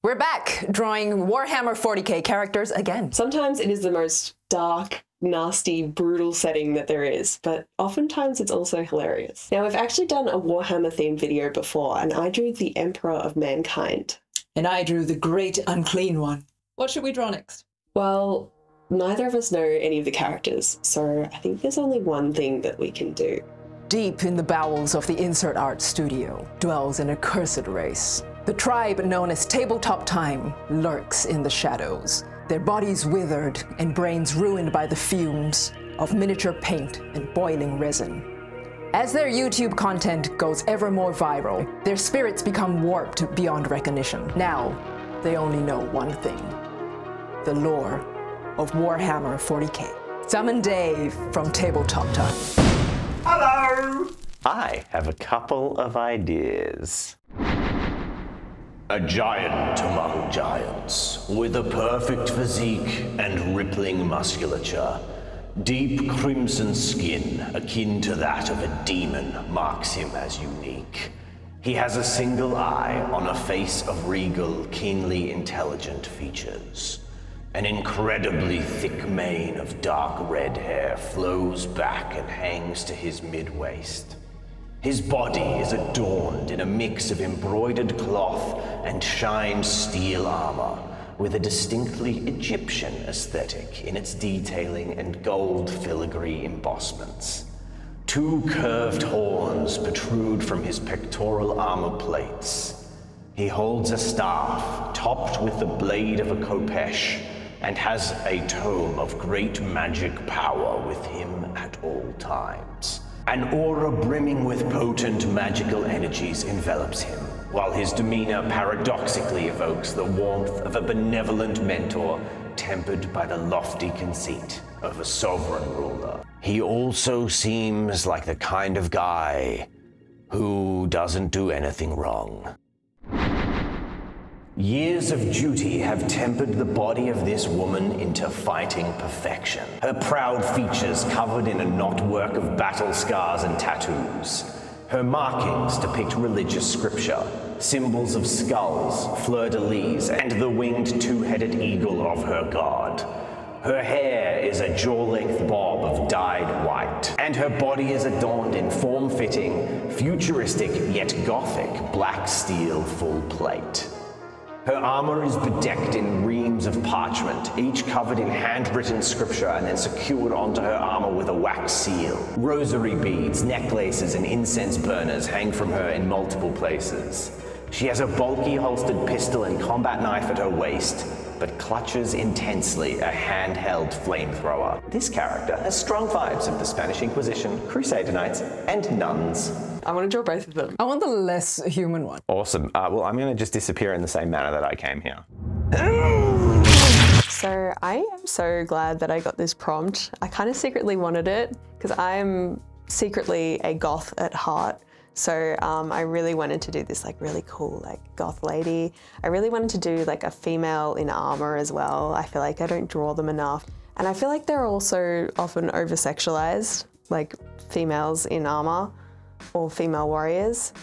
We're back, drawing Warhammer 40k characters again. Sometimes it is the most dark, nasty, brutal setting that there is, but oftentimes it's also hilarious. Now, I've actually done a Warhammer-themed video before, and I drew the Emperor of Mankind. And I drew the Great Unclean One. What should we draw next? Well, neither of us know any of the characters, so I think there's only one thing that we can do. Deep in the bowels of the Insert Art Studio dwells an accursed race. The tribe known as Tabletop Time lurks in the shadows, their bodies withered and brains ruined by the fumes of miniature paint and boiling resin. As their YouTube content goes ever more viral, their spirits become warped beyond recognition. Now, they only know one thing: the lore of Warhammer 40k. Summon Dave from Tabletop Time. Hello! I have a couple of ideas. A giant among giants, with a perfect physique and rippling musculature. Deep crimson skin, akin to that of a demon, marks him as unique. He has a single eye on a face of regal, keenly intelligent features. An incredibly thick mane of dark red hair flows back and hangs to his mid-waist. His body is adorned in a mix of embroidered cloth and shined steel armor, with a distinctly Egyptian aesthetic in its detailing and gold filigree embossments. Two curved horns protrude from his pectoral armor plates. He holds a staff topped with the blade of a khopesh and has a tome of great magic power with him at all times. An aura brimming with potent magical energies envelops him, while his demeanor paradoxically evokes the warmth of a benevolent mentor tempered by the lofty conceit of a sovereign ruler. He also seems like the kind of guy who doesn't do anything wrong. Years of duty have tempered the body of this woman into fighting perfection. Her proud features covered in a knotwork of battle scars and tattoos. Her markings depict religious scripture, symbols of skulls, fleur-de-lis, and the winged two-headed eagle of her god. Her hair is a jaw-length bob of dyed white, and her body is adorned in form-fitting, futuristic yet gothic black steel full plate. Her armor is bedecked in reams of parchment, each covered in handwritten scripture and then secured onto her armor with a wax seal. Rosary beads, necklaces, and incense burners hang from her in multiple places. She has a bulky holstered pistol and combat knife at her waist, but clutches intensely a handheld flamethrower. This character has strong vibes of the Spanish Inquisition, Crusader Knights, and nuns. I want to draw both of them. I want the less human one. Awesome. Well, I'm going to just disappear in the same manner that I came here. So I am so glad that I got this prompt. I kind of secretly wanted it because I'm secretly a goth at heart. So I really wanted to do this like really cool like goth lady. I really wanted to do like a female in armor as well. I feel like I don't draw them enough. And I feel like they're also often over-sexualized, like females in armor or female warriors.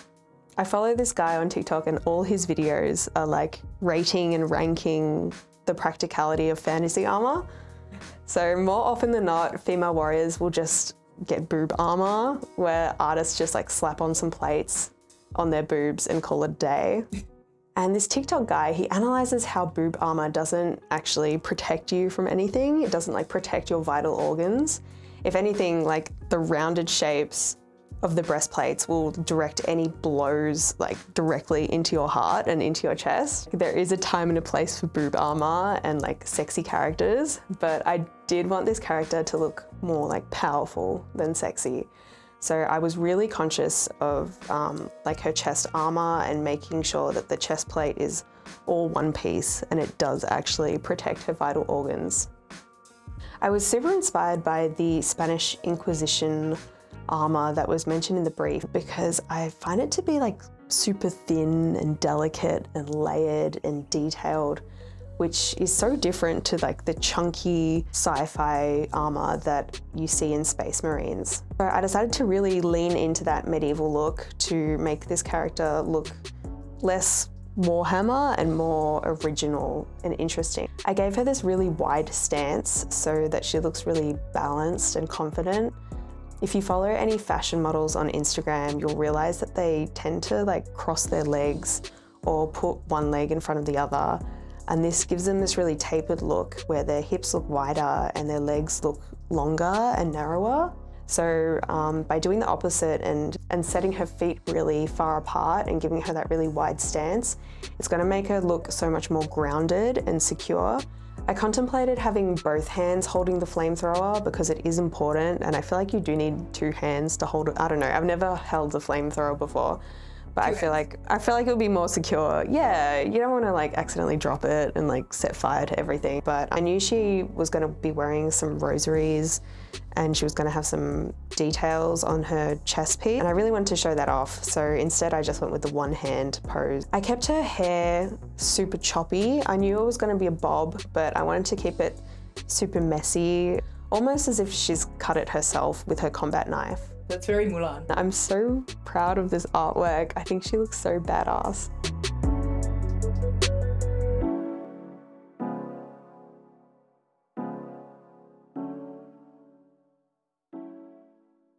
I follow this guy on TikTok and all his videos are like rating and ranking the practicality of fantasy armor. So more often than not, female warriors will just get boob armor, where artists just like slap on some plates on their boobs and call it a day. And this TikTok guy, he analyzes how boob armor doesn't actually protect you from anything. It doesn't like protect your vital organs. If anything, like the rounded shapes of the breastplates will direct any blows like directly into your heart and into your chest. There is a time and a place for boob armor and like sexy characters, but I did want this character to look more like powerful than sexy. So I was really conscious of like her chest armor and making sure that the chest plate is all one piece and it does actually protect her vital organs. I was super inspired by the Spanish Inquisition armor that was mentioned in the brief because I find it to be like super thin and delicate and layered and detailed, which is so different to like the chunky sci-fi armor that you see in Space Marines. So I decided to really lean into that medieval look to make this character look less Warhammer and more original and interesting. I gave her this really wide stance so that she looks really balanced and confident. If you follow any fashion models on Instagram, you'll realize that they tend to like cross their legs or put one leg in front of the other. And this gives them this really tapered look where their hips look wider and their legs look longer and narrower. So by doing the opposite and setting her feet really far apart and giving her that really wide stance, it's going to make her look so much more grounded and secure. I contemplated having both hands holding the flamethrower because it is important, and I feel like you do need two hands to hold it. I don't know, I've never held a flamethrower before, but I feel like it would be more secure. Yeah, you don't want to like accidentally drop it and like set fire to everything. But I knew she was going to be wearing some rosaries and she was going to have some details on her chest piece, and I really wanted to show that off. So instead I just went with the one hand pose. I kept her hair super choppy. I knew it was going to be a bob, but I wanted to keep it super messy, almost as if she's cut it herself with her combat knife. That's very Mulan. I'm so proud of this artwork. I think she looks so badass.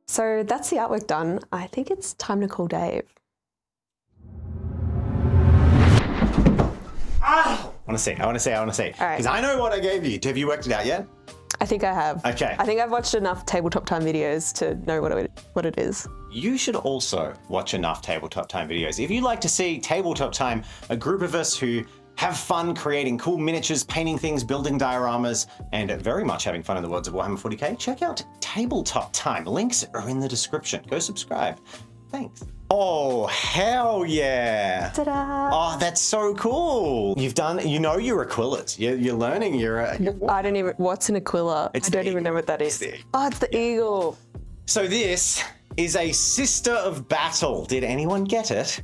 So that's the artwork done. I think it's time to call Dave. I want to see. All right. Because I know what I gave you. Have you worked it out yet? I think I have. Okay. I think I've watched enough tabletop time videos to know what it is. You should also watch enough tabletop time videos. If you'd like to see tabletop time, a group of us who have fun creating cool miniatures, painting things, building dioramas, and very much having fun in the worlds of Warhammer 40k, check out Tabletop Time. Links are in the description. Go subscribe. Thanks. Oh, hell yeah. Ta-da! Oh, that's so cool. You've done, you know you're Aquilas. You're learning, I don't even, what's an Aquila? I don't even know what that is. Oh, it's the eagle. So this is a Sister of Battle. Did anyone get it?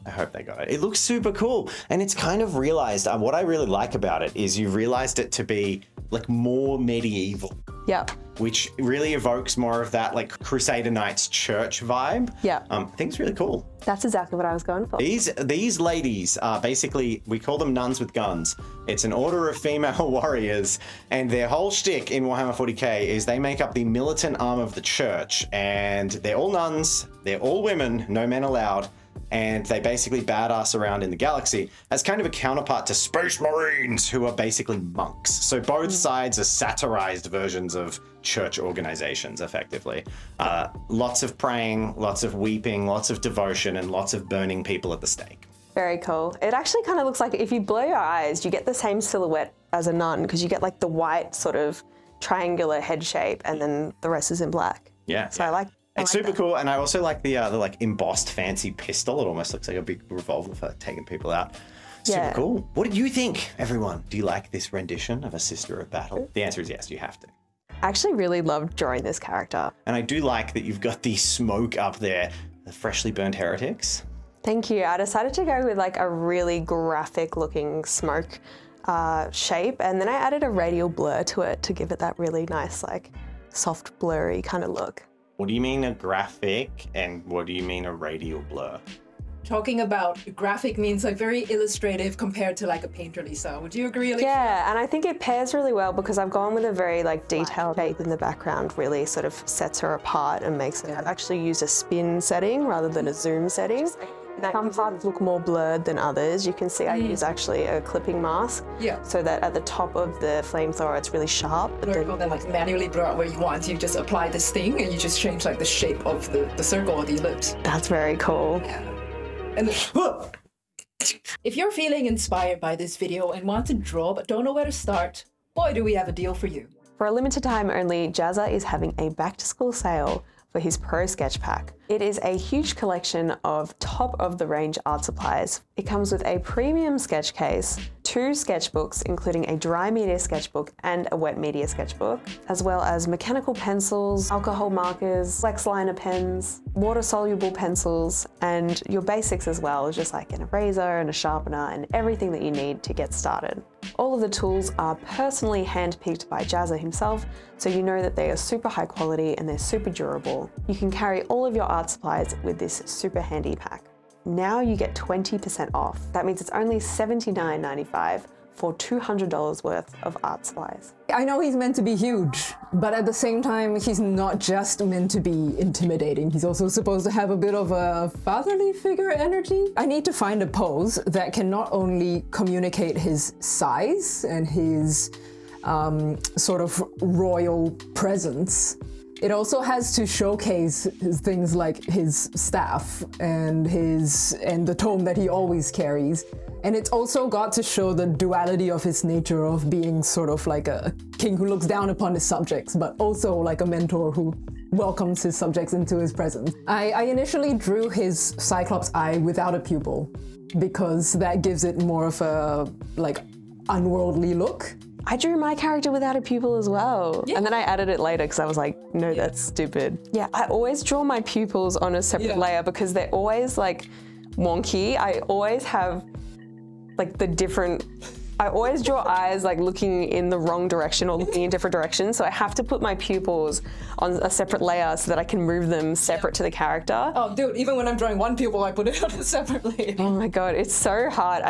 I hope they got it. It looks super cool. And it's kind of realized, what I really like about it is you've realized it to be like more medieval. Yep. Which really evokes more of that like Crusader Knights church vibe. Yeah. I think it's really cool. That's exactly what I was going for. These ladies are basically, we call them nuns with guns. It's an order of female warriors, and their whole shtick in Warhammer 40k is they make up the militant arm of the church, and they're all nuns, they're all women, no men allowed, and they basically badass around in the galaxy as kind of a counterpart to Space Marines, who are basically monks. So both sides are satirized versions of church organizations, effectively. Lots of praying, lots of weeping, lots of devotion, and lots of burning people at the stake. Very cool. It actually kind of looks like, if you blur your eyes, you get the same silhouette as a nun, because you get like the white sort of triangular head shape, and then the rest is in black. Yeah. So I like It's super cool, and I also like the like embossed fancy pistol. It almost looks like a big revolver for taking people out. Super cool. What did you think, everyone? Do you like this rendition of a Sister of Battle? The answer is yes, you have to. I actually really loved drawing this character. And I do like that you've got the smoke up there, the freshly burned heretics. Thank you. I decided to go with like a really graphic looking smoke shape, and then I added a radial blur to it to give it that really nice like soft blurry kind of look. What do you mean a graphic, and what do you mean a radial blur? Talking about graphic means like very illustrative compared to like a painterly style. Would you agree, Alicia? Yeah, and I think it pairs really well because I've gone with a very like detailed shape in the background, really sort of sets her apart and makes it. I've actually used a spin setting rather than a zoom setting. Some parts look more blurred than others. You can see I use actually a clipping mask, so that at the top of the flamethrower it's really sharp. But then like manually blur out where you want. You just apply this thing and you just change like the shape of the circle or the ellipse. That's very cool. Yeah. And if you're feeling inspired by this video and want to draw but don't know where to start, boy do we have a deal for you. For a limited time only, Jazza is having a back to school sale for his Pro Sketch Pack. It is a huge collection of top-of-the-range art supplies. It comes with a premium sketch case, 2 sketchbooks, including a dry media sketchbook and a wet media sketchbook, as well as mechanical pencils, alcohol markers, flex liner pens, water-soluble pencils, and your basics as well, just like an eraser and a sharpener and everything that you need to get started. All of the tools are personally hand-picked by Jazza himself, so you know that they are super high quality and they're super durable. You can carry all of your art supplies with this super handy pack. now you get 20% off. That means it's only $79.95 for $200 worth of art supplies. I know he's meant to be huge, but at the same time, he's not just meant to be intimidating. He's also supposed to have a bit of a fatherly figure energy. I need to find a pose that can not only communicate his size and his sort of royal presence, it also has to showcase things like his staff and the tome that he always carries. And it's also got to show the duality of his nature of being sort of like a king who looks down upon his subjects, but also like a mentor who welcomes his subjects into his presence. I initially drew his Cyclops eye without a pupil because that gives it more of a like unworldly look. I drew my character without a pupil as well. Yeah. And then I added it later because I was like, no, that's stupid. Yeah, I always draw my pupils on a separate layer because they're always like wonky. I always have like I always draw eyes like looking in the wrong direction or looking in different directions. So I have to put my pupils on a separate layer so that I can move them separate to the character. Oh, dude, even when I'm drawing one pupil, I put it on a separate layer. Oh my God, it's so hard.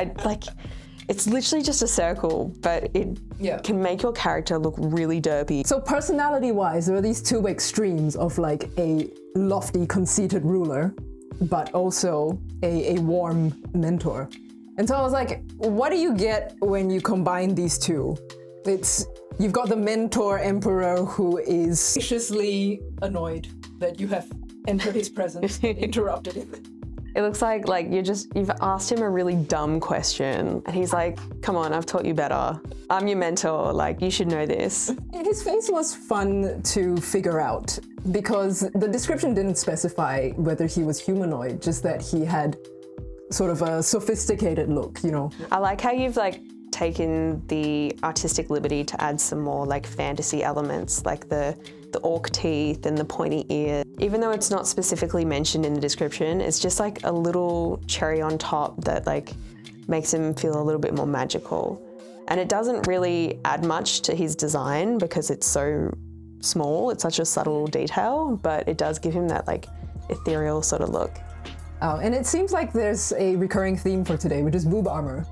It's literally just a circle, but it can make your character look really derpy. So personality-wise, there are these two extremes of like a lofty, conceited ruler, but also a warm mentor. And so I was like, what do you get when you combine these two? You've got the mentor emperor who is graciously annoyed that you have entered his presence and interrupted him. It looks like you've asked him a really dumb question and he's like, come on, I've taught you better. I'm your mentor, like you should know this. His face was fun to figure out because the description didn't specify whether he was humanoid, just that he had sort of a sophisticated look, you know. I like how you've like taken the artistic liberty to add some more like fantasy elements, like the orc teeth and the pointy ear. Even though it's not specifically mentioned in the description, it's just like a little cherry on top that like makes him feel a little bit more magical. And it doesn't really add much to his design because it's so small, it's such a subtle detail, but it does give him that like ethereal sort of look. Oh, and it seems like there's a recurring theme for today, which is boob armor.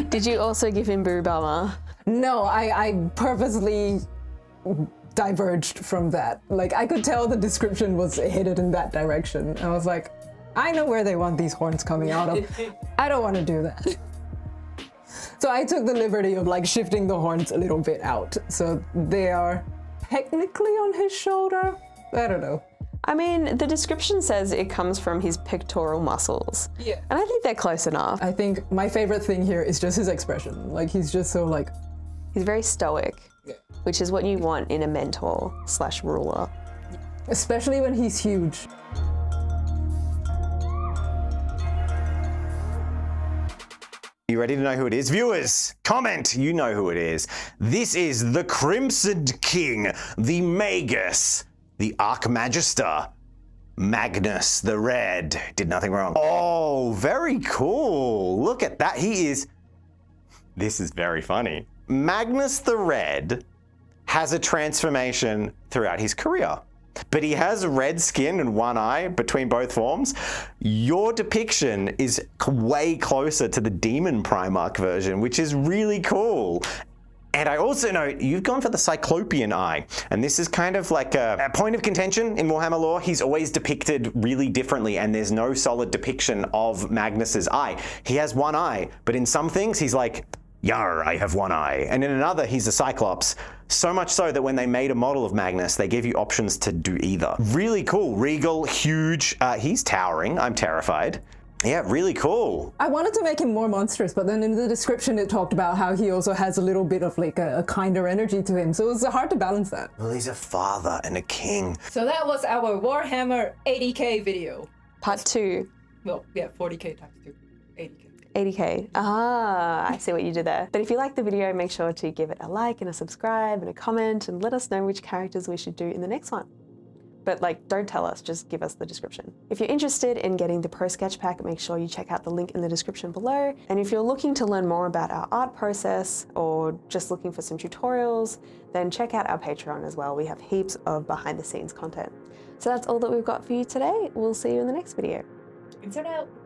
Did you also give him boob armor? No, I purposely diverged from that. Like, I could tell the description was headed in that direction. I was like, I know where they want these horns coming out of. I don't want to do that. So I took the liberty of like shifting the horns a little bit out. So they are technically on his shoulder. I don't know. I mean, the description says it comes from his pectoral muscles. Yeah. And I think they're close enough. I think my favorite thing here is just his expression. Like, he's just so like... He's very stoic, which is what you want in a mentor / ruler. Especially when he's huge. You ready to know who it is? Viewers, comment, you know who it is. This is the Crimson King, the Magus, the Archmagister, Magnus the Red. Did nothing wrong. Oh, very cool. Look at that. This is very funny. Magnus the Red has a transformation throughout his career, but he has red skin and one eye between both forms. Your depiction is way closer to the Demon Primarch version, which is really cool. And I also know you've gone for the Cyclopean eye, and this is kind of like a point of contention in Warhammer lore. He's always depicted really differently, and there's no solid depiction of Magnus's eye. He has one eye, but in some things he's like, "Yar, I have one eye," and in another he's a Cyclops. So much so that when they made a model of Magnus, they gave you options to do either. Really cool, regal, huge. He's towering. I'm terrified. Yeah, really cool. I wanted to make him more monstrous, but then in the description it talked about how he also has a little bit of like a kinder energy to him, so it was hard to balance that. Well, he's a father and a king. So that was our Warhammer 80k video. Part 2. Well, yeah, 40k times 2, 80k. 80k. Ah, I see what you did there. But if you liked the video, make sure to give it a like and a subscribe and a comment and let us know which characters we should do in the next one. But like, don't tell us, just give us the description. If you're interested in getting the Pro Sketch Pack, make sure you check out the link in the description below. And if you're looking to learn more about our art process or just looking for some tutorials, then check out our Patreon as well. We have heaps of behind the scenes content. So that's all that we've got for you today. We'll see you in the next video. Insert out.